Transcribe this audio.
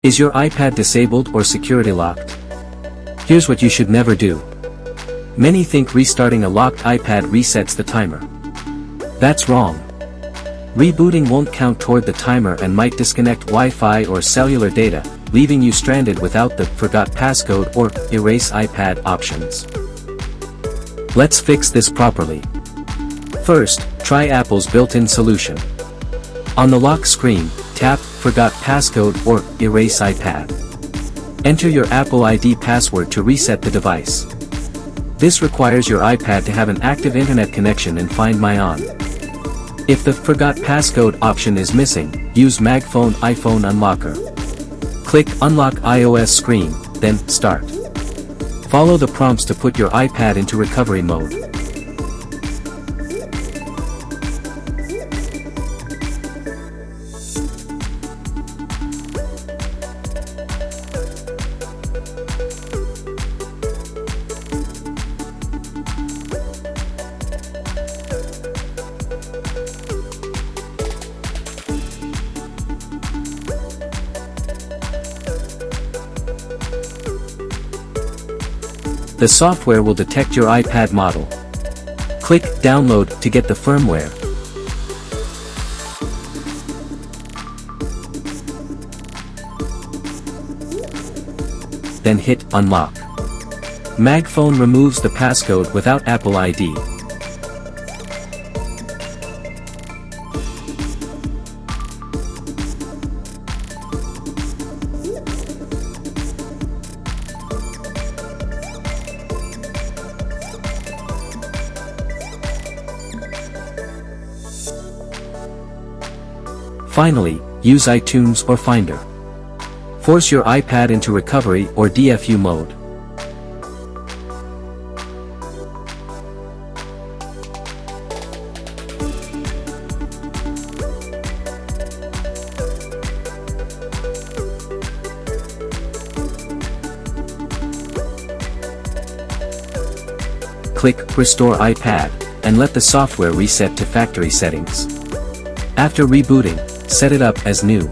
Is your iPad disabled or security locked? Here's what you should never do. Many think restarting a locked iPad resets the timer. That's wrong. Rebooting won't count toward the timer and might disconnect Wi-Fi or cellular data, leaving you stranded without the Forgot Passcode or Erase iPad options. Let's fix this properly. First, try Apple's built-in solution. On the lock screen, tap Forgot Passcode or Erase iPad. Enter your Apple ID password to reset the device. This requires your iPad to have an active internet connection and Find My On. If the Forgot Passcode option is missing, use MagFone iPhone Unlocker. Click Unlock iOS screen, then Start. Follow the prompts to put your iPad into recovery mode. The software will detect your iPad model. Click Download to get the firmware. Then hit Unlock. MagFone removes the passcode without Apple ID. Finally, use iTunes or Finder. Force your iPad into recovery or DFU mode. Click Restore iPad, and let the software reset to factory settings. After rebooting, set it up as new.